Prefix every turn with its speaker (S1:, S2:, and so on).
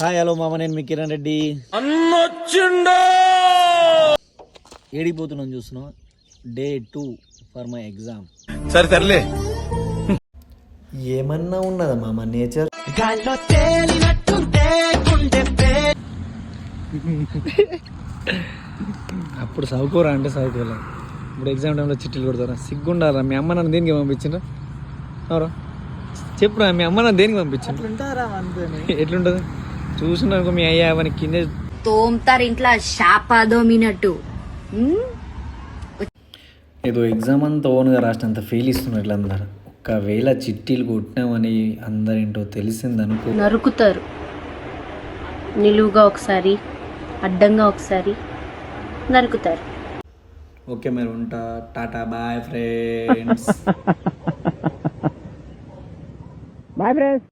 S1: Hi hello మామ, నేను మీ కిరణ్ రెడ్డి. ఏడిపోతున్నాను చూస్తున్నావు. Day 2 for my exam.
S2: సర్లే
S1: ఏమన్నా ఉన్నదా మామ నేచర్? అప్పుడు చదువుకోరా అంటే చదువుకోలే, ఇప్పుడు ఎగ్జామ్ టైంలో చిట్టీలు కొడతారా? సిగ్గుండారా? మీ అమ్మ నన్ను దేనికి పంపించిండ్రా? ఎవరా చెప్పురా, మీ అమ్మ నన్ను దేనికి పంపించిండ్రు? ఎట్లుంటుంది చూసినా అనుకో, మీ అయ్యా అవన్నీ కింద
S3: తోమ్తారు ఇంట్లో శాపాదోమినట్టు.
S1: ఏదో ఎగ్జామ్ అంతా ఓన్గా రాసినంత ఫెయిల్ ఇస్తున్నారు అందరు. ఒకవేళ చిట్టీలు కొట్టినామని అందరింటో తెలిసిందనుకో,
S3: నరుకుతారు. నిలువుగా ఒకసారి, అడ్డంగా ఒకసారి నరుకుతారు.
S1: ఓకే మరి ఉంటా, tata bye friends.
S4: Bye friends.